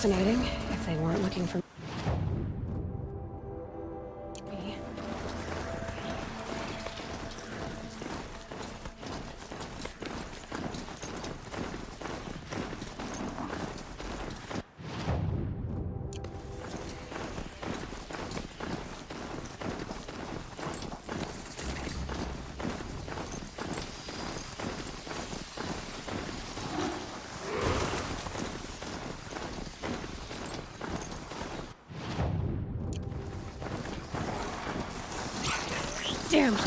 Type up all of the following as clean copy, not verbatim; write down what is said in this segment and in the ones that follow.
fascinating if they weren't looking for me. Damn.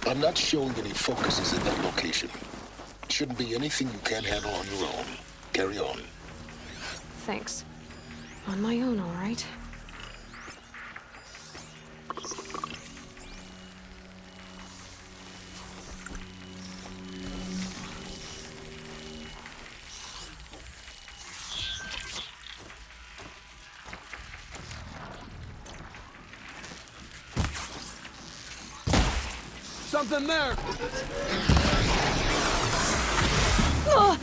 I'm not showing any focuses in that location. Shouldn't be anything you can't handle on your own. Carry on. Thanks. On my own, all right. Something there! Oh.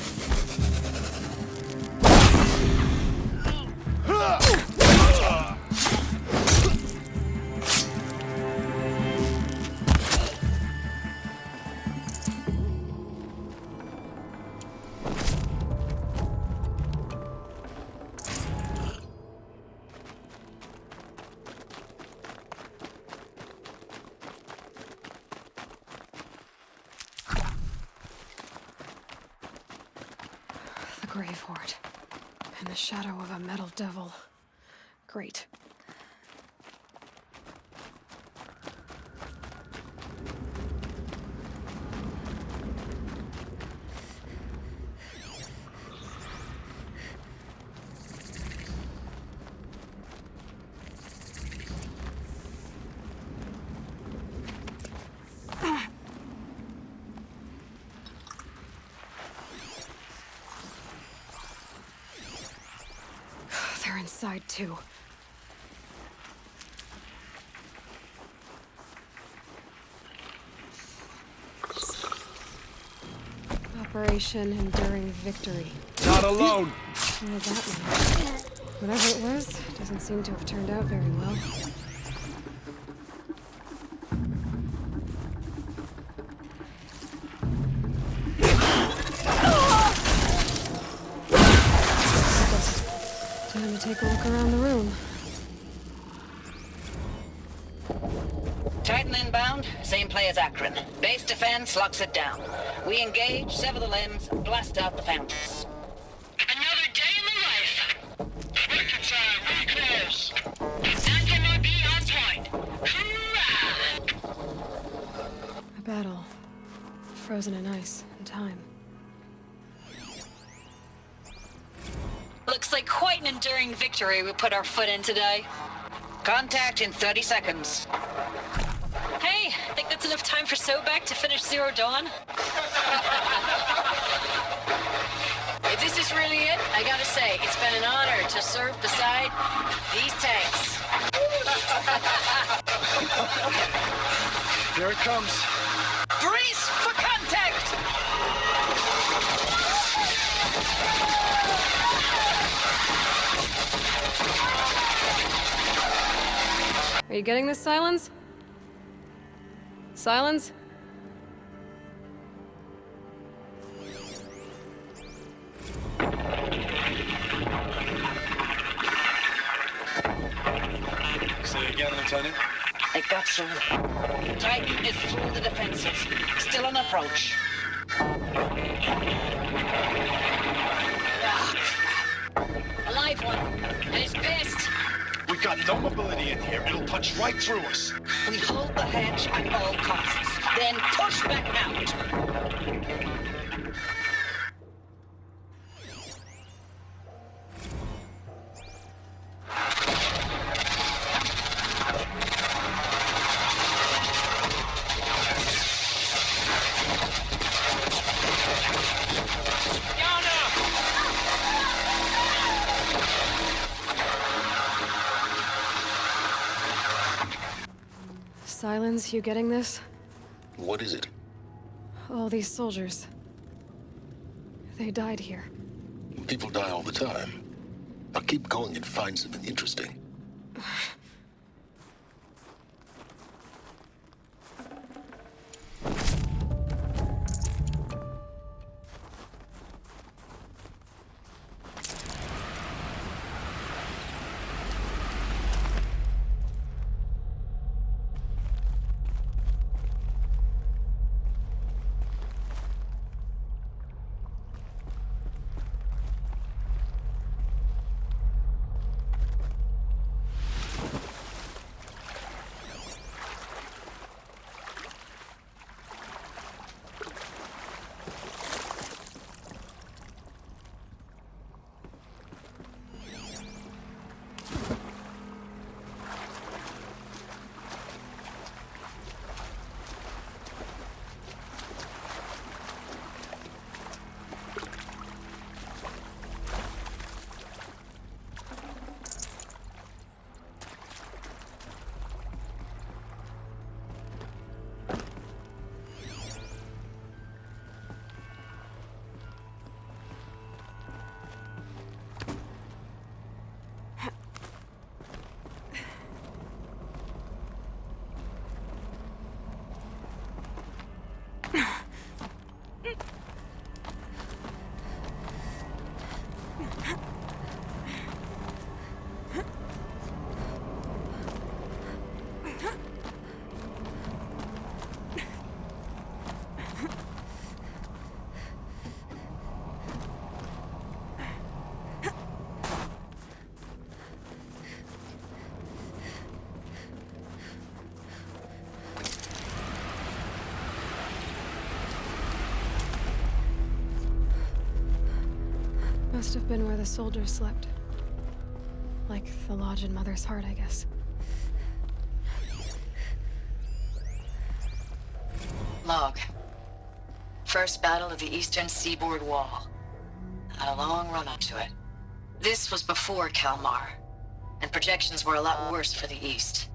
Grave Hoard. In the shadow of a metal devil. Great. They're inside, too. Operation Enduring Victory. Not alone! What does that mean? Whatever it was, doesn't seem to have turned out very well. Time to take a look around the room. Titan inbound, same play as Akron. Base defense locks it down. We engage, sever the limbs, blast out the fountains. Another day in the life. Waiting time, really close. Nothing be on point. Hoorah! A battle. Frozen in ice and time. Looks like quite an enduring victory we put our foot in today. Contact in 30 seconds. Hey, think that's enough time for Sobeck to finish Zero Dawn? If this is really it, I gotta say, it's been an honor to serve beside these tanks. Here it comes. Brace for contact! Are you getting this, Silence? Silence? Say it again, Lieutenant? They got through. Titan is through the defenses. Still on approach. A live one. And he's pissed. We've got no mobility in here. It'll punch right through us. We hold the hedge at all costs, then push back out. Silence, you getting this? What is it? All these soldiers. They died here. People die all the time. Now keep going and find something interesting. Must have been where the soldiers slept. Like the lodge in Mother's Heart, I guess. Log. First battle of the eastern seaboard wall. Had a long run up to it. This was before Kalmar, and projections were a lot worse for the east.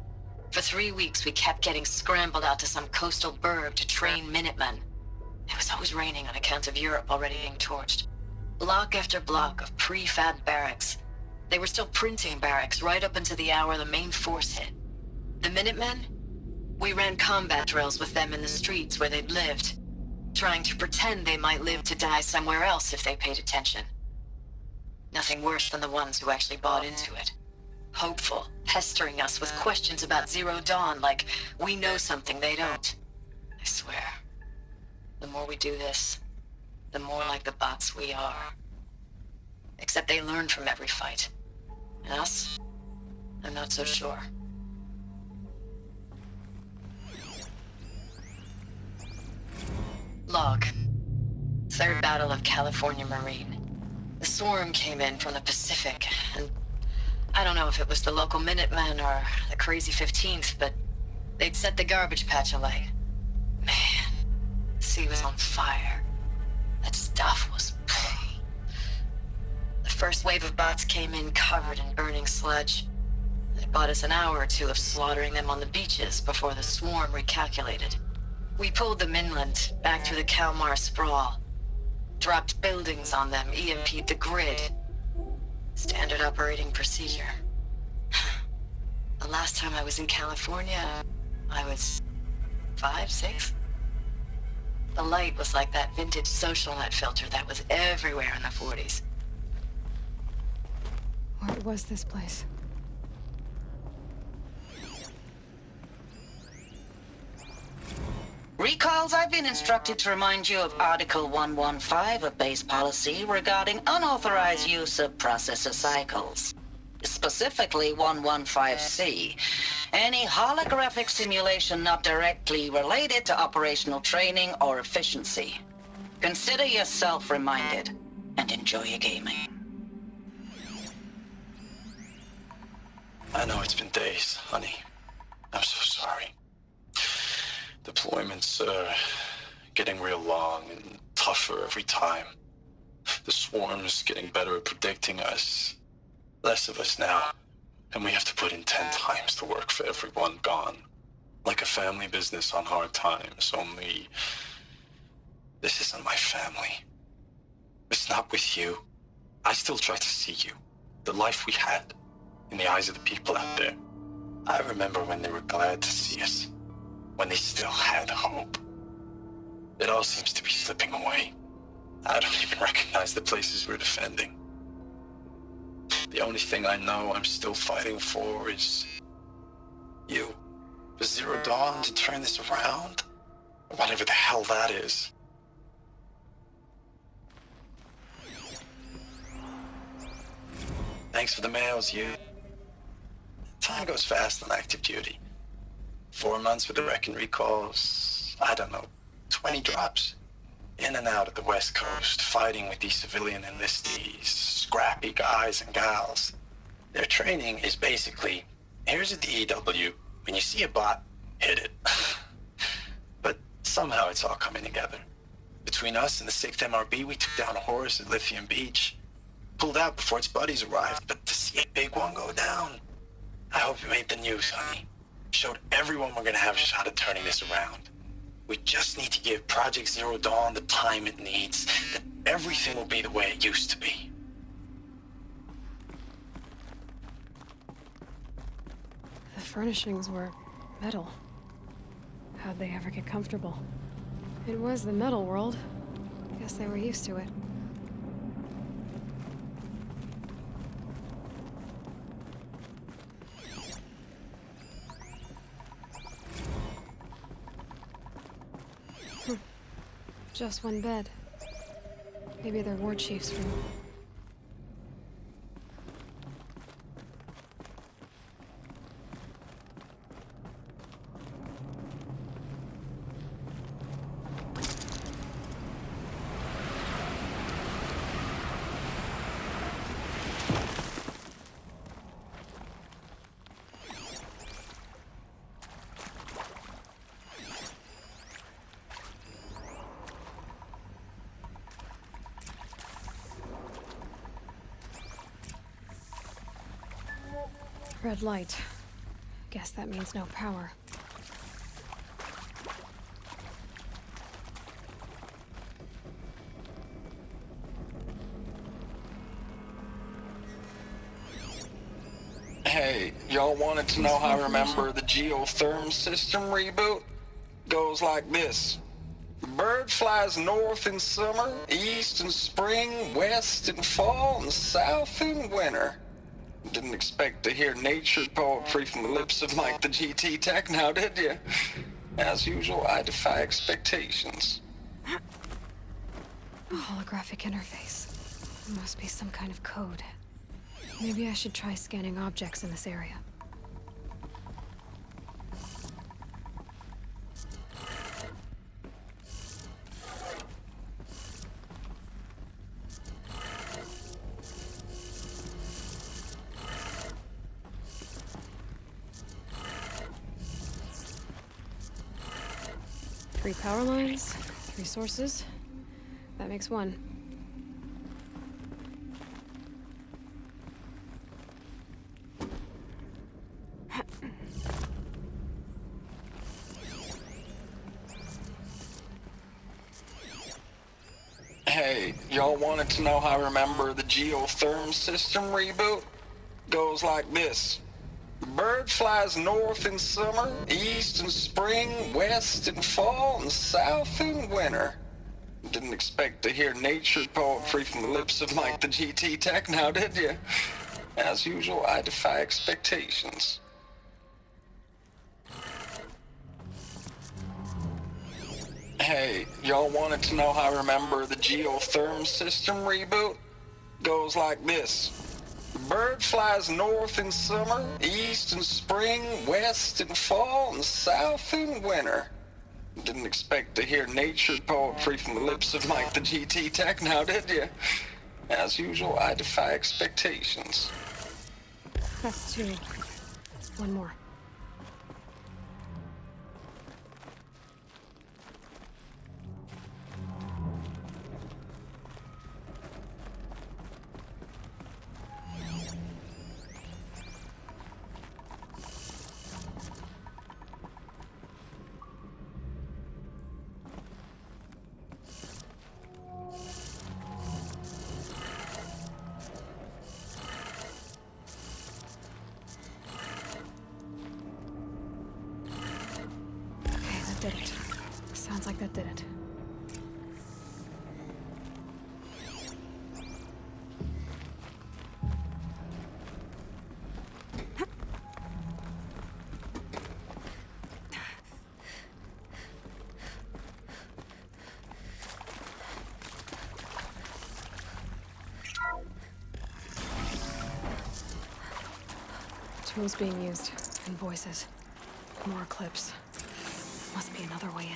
For 3 weeks, we kept getting scrambled out to some coastal burg to train Minutemen. It was always raining on account of Europe already being torched. Block after block of prefab barracks. They were still printing barracks right up until the hour the main force hit. The Minutemen? We ran combat drills with them in the streets where they'd lived, trying to pretend they might live to die somewhere else if they paid attention. Nothing worse than the ones who actually bought into it. Hopeful, pestering us with questions about Zero Dawn like we know something they don't. I swear, the more we do this, the more like the bots we are. Except they learn from every fight. And us? I'm not so sure. Log. Third Battle of California Marine. The swarm came in from the Pacific, and I don't know if it was the local Minutemen or the crazy 15th, but they'd set the garbage patch alight. Man, the sea was on fire. That stuff was... The first wave of bots came in covered in burning sludge. It bought us an hour or two of slaughtering them on the beaches before the swarm recalculated. We pulled them inland, back through the Kalmar sprawl. Dropped buildings on them, EMP'd the grid. Standard operating procedure. The last time I was in California, I was 5, 6? The light was like that vintage social net filter that was everywhere in the 40s. What was this place? Recalls, I've been instructed to remind you of Article 115 of base policy regarding unauthorized use of processor cycles. Specifically 115C. Any holographic simulation not directly related to operational training or efficiency. Consider yourself reminded and enjoy your gaming. I know it's been days, honey. I'm so sorry. Deployments are getting real long and tougher every time. The swarm's getting better at predicting us. Less of us now, and we have to put in 10 times the work for everyone gone. Like a family business on hard times, only this isn't my family. It's not with you. I still try to see you. The life we had in the eyes of the people out there. I remember when they were glad to see us. When they still had hope. It all seems to be slipping away. I don't even recognize the places we're defending. The only thing I know I'm still fighting for is you. For Zero Dawn to turn this around? Or whatever the hell that is. Thanks for the mails, you. Time goes fast on active duty. 4 months with the wreck and recalls, I don't know, 20 drops. In and out of the West Coast, fighting with these civilian enlistees, scrappy guys and gals. Their training is basically, here's a DEW, when you see a bot, hit it. But somehow it's all coming together. Between us and the 6th MRB, we took down a horse at Lithium Beach. Pulled out before its buddies arrived, but to see a big one go down, I hope it made the news, honey. Showed everyone we're gonna have a shot at turning this around. We just need to give Project Zero Dawn the time it needs, that everything will be the way it used to be. The furnishings were metal. How'd they ever get comfortable? It was the metal world. Guess they were used to it. Just one bed. Maybe they're war chief's room. Red light. Guess that means no power. Hey, y'all wanted to know how I remember the geotherm system reboot? Goes like this. Bird flies north in summer, east in spring, west in fall, and south in winter. Didn't expect to hear nature poetry from the lips of Mike the GT Tech now, did you? As usual, I defy expectations. A holographic interface. It must be some kind of code. Maybe I should try scanning objects in this area. Three power lines, 3 sources. That makes 1. Hey, y'all wanted to know how I remember the geotherm system reboot? Goes like this. Bird flies north in summer, east in spring, west in fall, and south in winter. Didn't expect to hear nature poetry from the lips of Mike the GT Tech now, did you? As usual, I defy expectations. Hey, y'all wanted to know how I remember the geotherm system reboot? Goes like this. Bird flies north in summer, east in spring, west in fall, and south in winter. Didn't expect to hear nature poetry from the lips of Mike the GT Tech now, did you? As usual, I defy expectations. That's two. One more. Did it. Sounds like that did it. Tools being used, and voices. More clips. Must be another way in.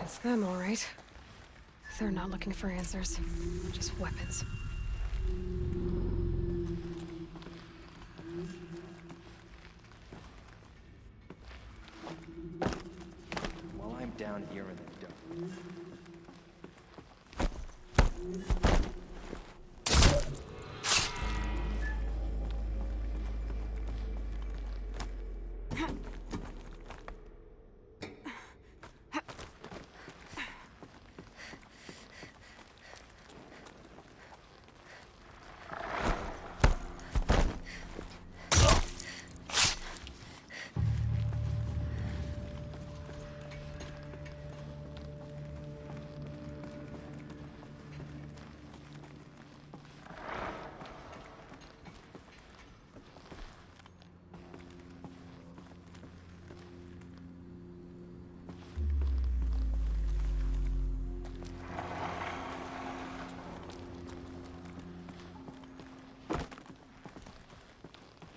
It's them, all right. They're not looking for answers, just weapons. Down here in the dark.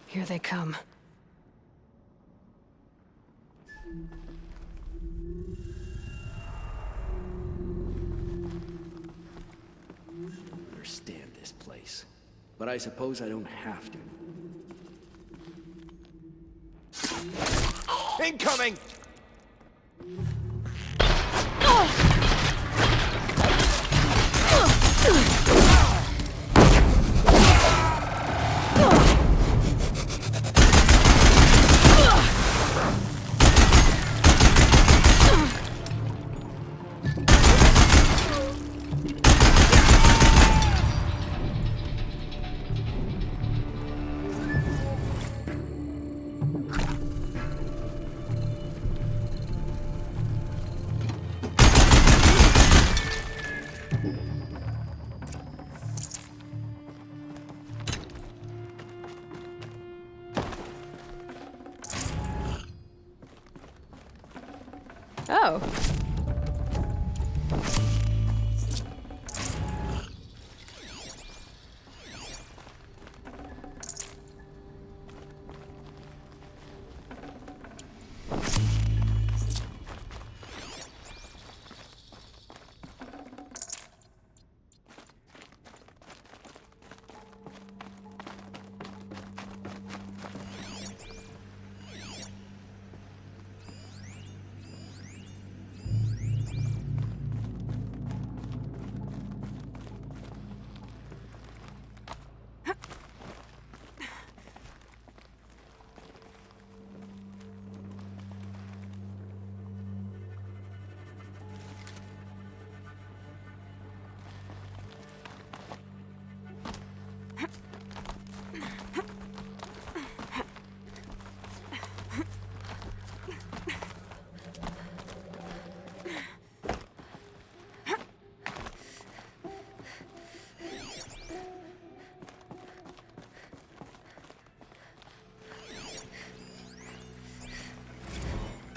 Here they come. Understand this place, but I suppose I don't have to. Incoming! Oh.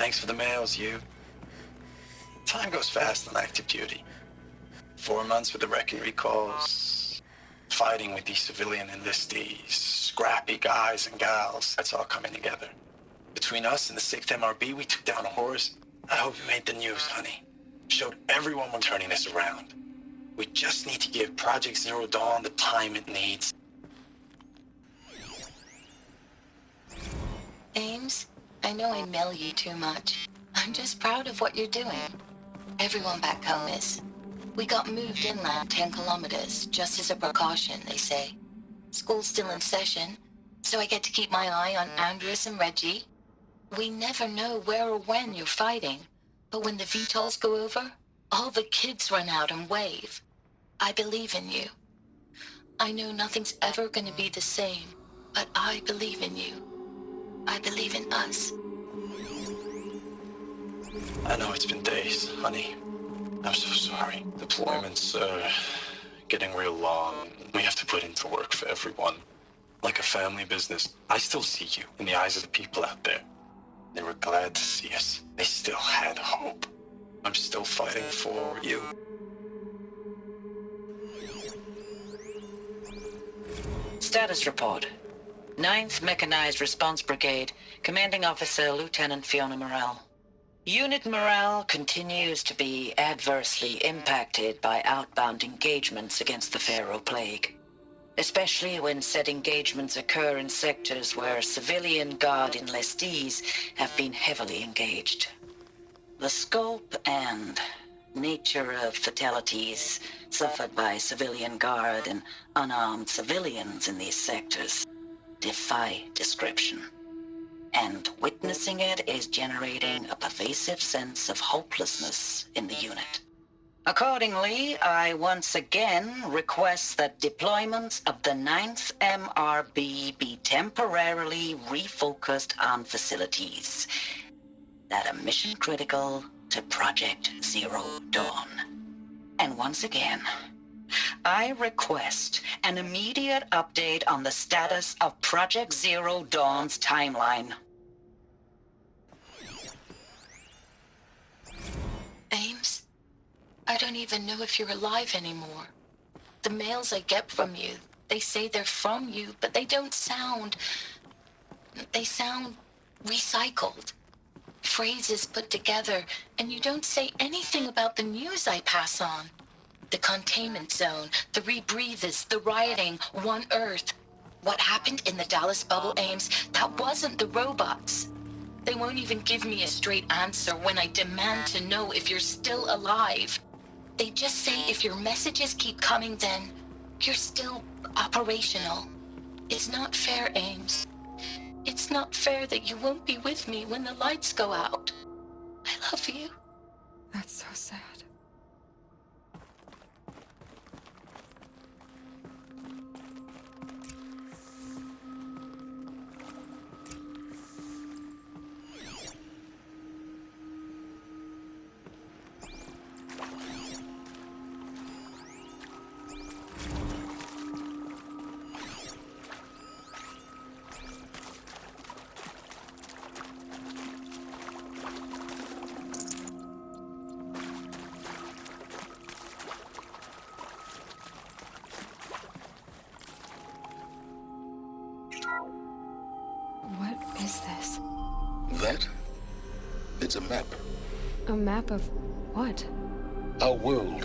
Thanks for the mails, you. Time goes fast on active duty. 4 months with the wrecking recalls, fighting with these civilian enlistees, scrappy guys and gals. That's all coming together. Between us and the 6th MRB, we took down a horse. I hope it made the news, honey. Showed everyone we're turning this around. We just need to give Project Zero Dawn the time it needs. Ames, I know I mail you too much. I'm just proud of what you're doing. Everyone back home is. We got moved inland 10 kilometers, just as a precaution, they say. School's still in session, so I get to keep my eye on Andres and Reggie. We never know where or when you're fighting, but when the VTOLs go over, all the kids run out and wave. I believe in you. I know nothing's ever gonna be the same, but I believe in you. I believe in us. I know it's been days, honey. I'm so sorry. Deployments are getting real long. We have to put into work for everyone. Like a family business. I still see you in the eyes of the people out there. They were glad to see us. They still had hope. I'm still fighting for you. Status report. 9th Mechanized Response Brigade, Commanding Officer Lieutenant Fiona Morrell. Unit morale continues to be adversely impacted by outbound engagements against the Pharaoh Plague, especially when said engagements occur in sectors where civilian guard enlistees have been heavily engaged. The scope and nature of fatalities suffered by civilian guard and unarmed civilians in these sectors defy description. And witnessing it is generating a pervasive sense of hopelessness in the unit. Accordingly, I once again request that deployments of the 9th MRB be temporarily refocused on facilities that are mission critical to Project Zero Dawn. And once again, I request an immediate update on the status of Project Zero Dawn's timeline. Ames, I don't even know if you're alive anymore. The mails I get from you, they say they're from you, but they don't sound... They sound recycled. Phrases put together, and you don't say anything about the news I pass on. The containment zone, the rebreathers, the rioting, One Earth. What happened in the Dallas bubble, Ames, that wasn't the robots. They won't even give me a straight answer when I demand to know if you're still alive. They just say if your messages keep coming, then you're still operational. It's not fair, Ames. It's not fair that you won't be with me when the lights go out. I love you. That's so sad. What is this? That? It's a map. A map of what? Our world.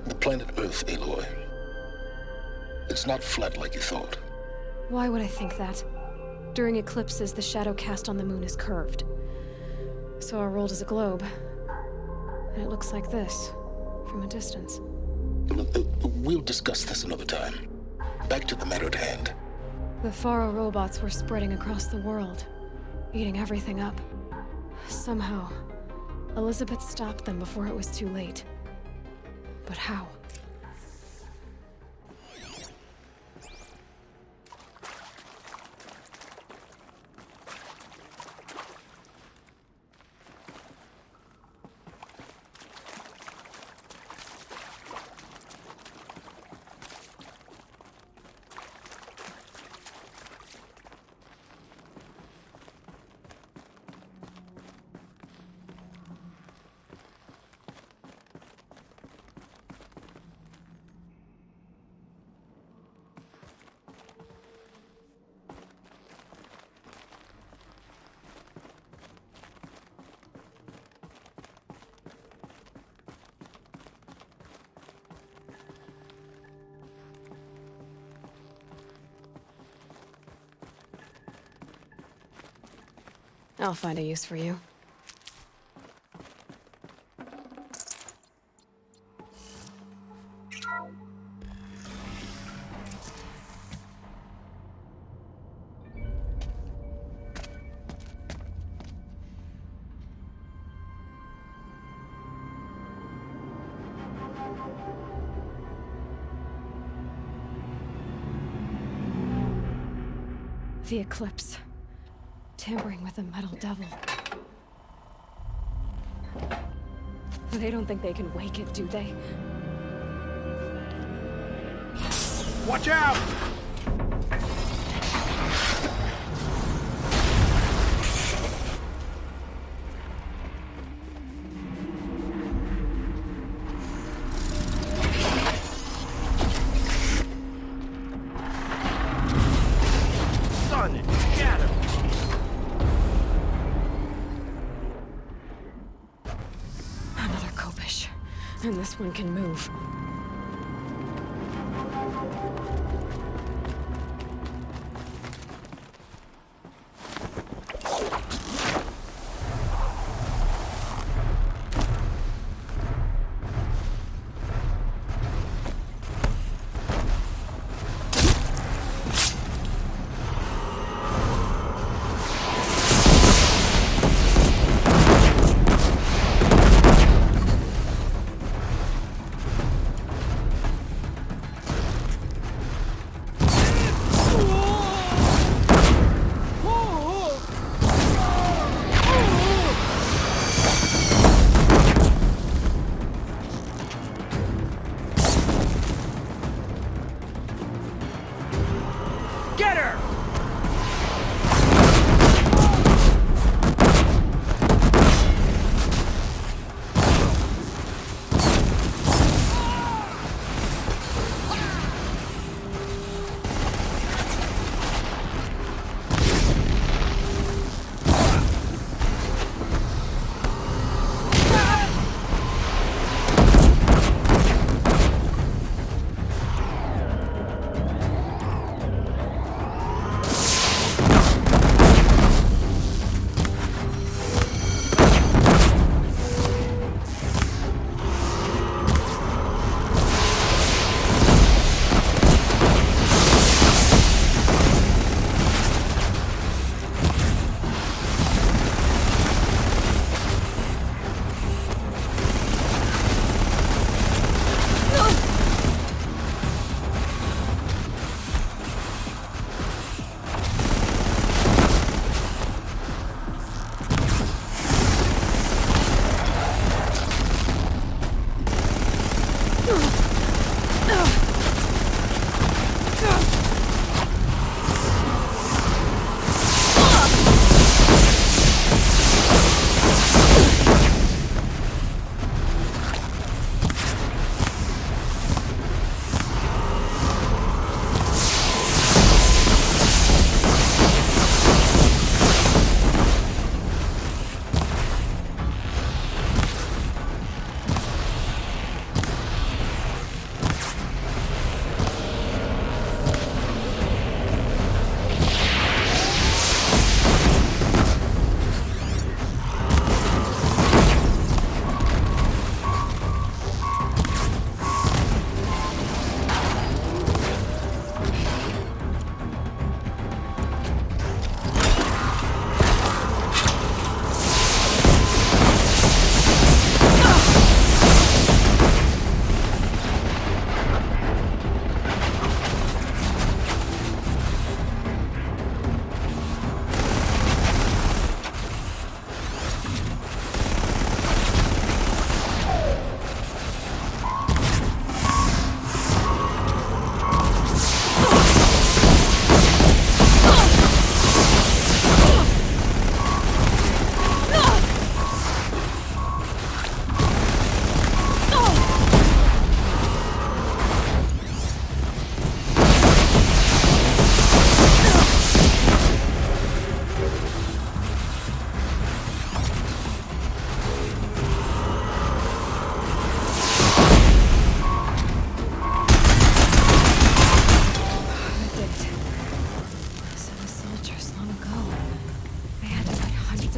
The planet Earth, Aloy. It's not flat like you thought. Why would I think that? During eclipses, the shadow cast on the moon is curved. So our world is a globe. And it looks like this, from a distance. We'll discuss this another time. Back to the matter at hand. The Pharaoh robots were spreading across the world, eating everything up. Somehow, Elisabeth stopped them before it was too late. But how? I'll find a use for you. The Eclipse. Tampering with the Metal Devil. They don't think they can wake it, do they? Watch out! And this one can move.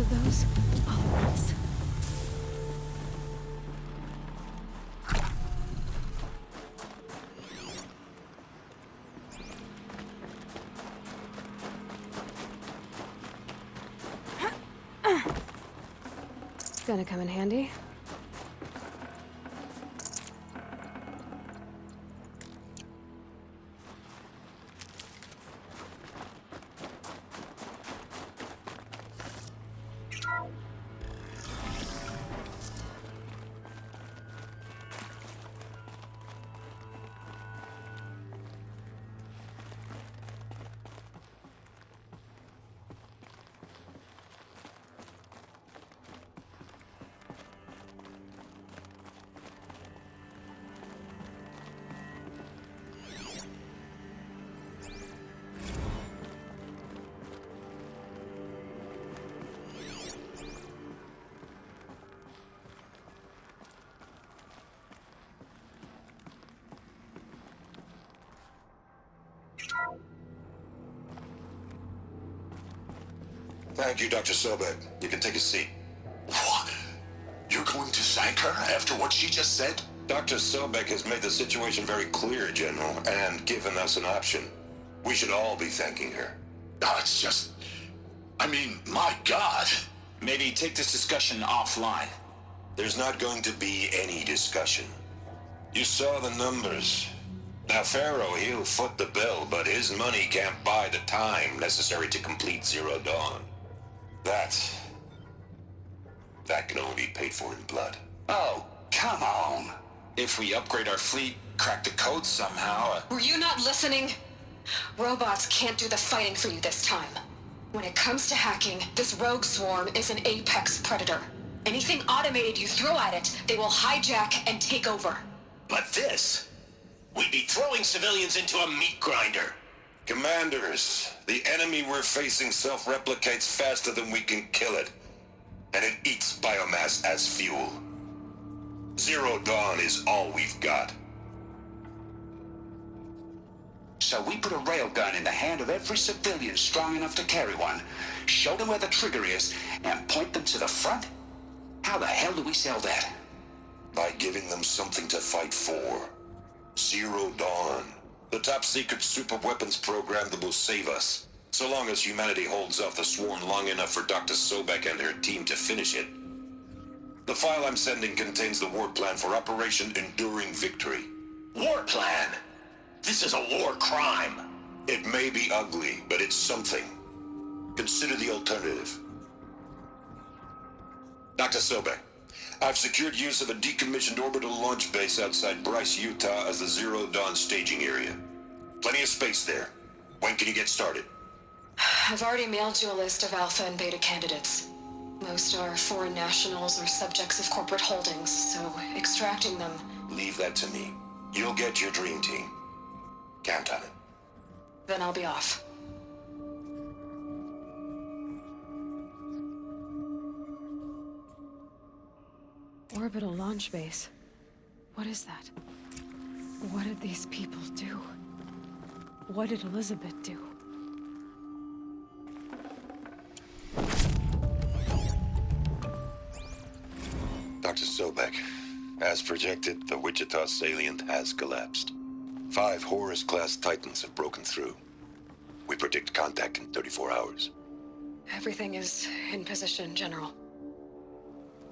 of those all at once. Gonna come in handy. Thank you, Dr. Sobeck. You can take a seat. What? You're going to thank her after what she just said? Dr. Sobeck has made the situation very clear, General, and given us an option. We should all be thanking her. No, it's just... I mean, my God. Maybe take this discussion offline. There's not going to be any discussion. You saw the numbers. Now, Pharaoh, he'll foot the bill, but his money can't buy the time necessary to complete Zero Dawn. That can only be paid for in blood. Oh, come on. If we upgrade our fleet, crack the code somehow... Were you not listening? Robots can't do the fighting for you this time. When it comes to hacking, this rogue swarm is an apex predator. Anything automated you throw at it, they will hijack and take over. But this... We'd be throwing civilians into a meat grinder. Commanders, the enemy we're facing self-replicates faster than we can kill it. And it eats biomass as fuel. Zero Dawn is all we've got. So we put a railgun in the hand of every civilian strong enough to carry one, show them where the trigger is, and point them to the front? How the hell do we sell that? By giving them something to fight for. Zero Dawn. The top-secret super-weapons program that will save us. So long as humanity holds off the swarm long enough for Dr. Sobeck and her team to finish it. The file I'm sending contains the war plan for Operation Enduring Victory. War plan? This is a war crime. It may be ugly, but it's something. Consider the alternative. Dr. Sobeck, I've secured use of a decommissioned orbital launch base outside Bryce, Utah as the Zero Dawn staging area. Plenty of space there. When can you get started? I've already mailed you a list of alpha and beta candidates. Most are foreign nationals or subjects of corporate holdings, so extracting them... Leave that to me. You'll get your dream team. Count on it. Then I'll be off. Orbital launch base. What is that? What did these people do? What did Elisabeth do? Dr. Sobeck, as projected, the Wichita salient has collapsed. 5 Horus-class Titans have broken through. We predict contact in 34 hours. Everything is in position, General.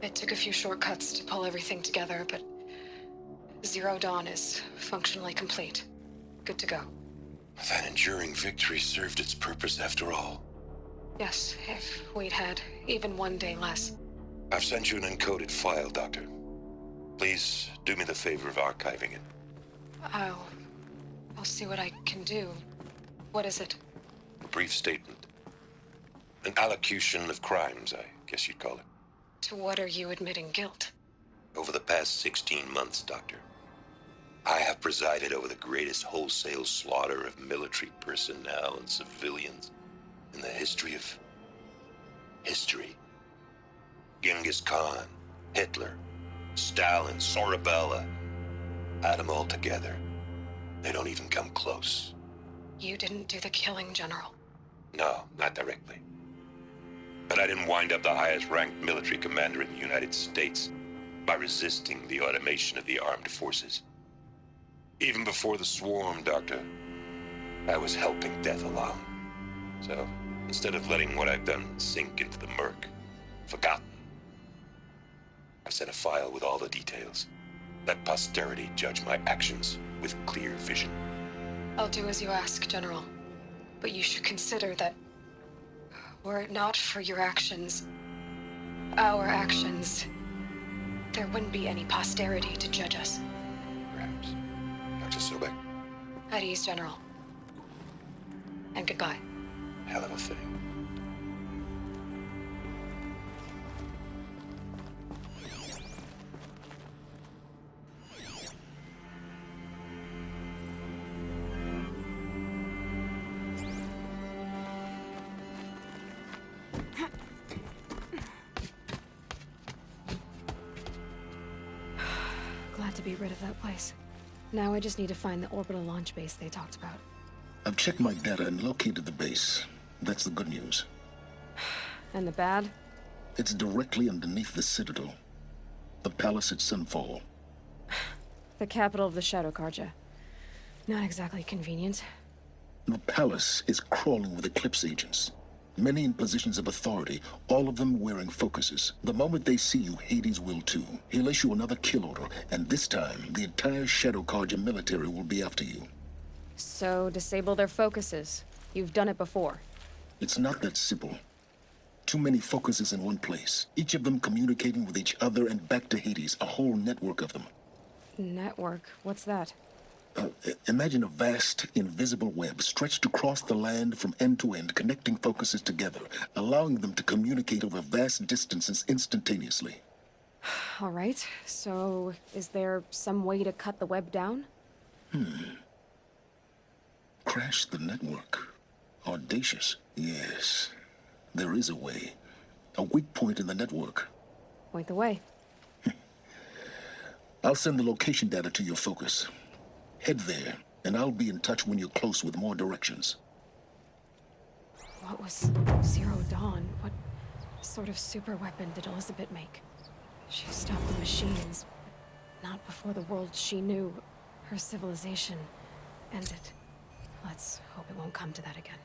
It took a few shortcuts to pull everything together, but Zero Dawn is functionally complete. Good to go. That enduring victory served its purpose after all. Yes, if we'd had even one day less. I've sent you an encoded file, Doctor. Please do me the favor of archiving it. I'll see what I can do. What is it? A brief statement. An allocution of crimes, I guess you'd call it. To what are you admitting guilt? Over the past 16 months, Doctor, I have presided over the greatest wholesale slaughter of military personnel and civilians in the history of... history. Genghis Khan, Hitler, Stalin, Sorabella. Add them all together. They don't even come close. You didn't do the killing, General. No, not directly. But I didn't wind up the highest-ranked military commander in the United States by resisting the automation of the armed forces. Even before the swarm, Doctor, I was helping death along. So, instead of letting what I've done sink into the murk, forgotten, I sent a file with all the details. Let posterity judge my actions with clear vision. I'll do as you ask, General. But you should consider that were it not for your actions, our actions, there wouldn't be any posterity to judge us. Perhaps. Dr. Sobeck? At ease, General. And goodbye. Hell of a thing. Glad to be rid of that place. Now I just need to find the orbital launch base they talked about. I've checked my data and located the base. That's the good news. And the bad? It's directly underneath the Citadel. The palace at Sunfall. The capital of the Shadow Carja. Not exactly convenient. The palace is crawling with Eclipse agents. Many in positions of authority, all of them wearing focuses. The moment they see you, Hades will too. He'll issue another kill order, and this time, the entire Shadow Carja military will be after you. So, disable their focuses. You've done it before. It's not that simple. Too many focuses in one place. Each of them communicating with each other and back to Hades, a whole network of them. Network? What's that? Imagine a vast, invisible web stretched across the land from end to end, connecting focuses together, allowing them to communicate over vast distances instantaneously. All right, so is there some way to cut the web down? Crash the network. Audacious. Yes, there is a way. A weak point in the network. Point the way. I'll send the location data to your focus. Head there, and I'll be in touch when you're close with more directions. What was Zero Dawn? What sort of super weapon did Elisabeth make? She stopped the machines, but not before the world she knew, her civilization, ended. Let's hope it won't come to that again.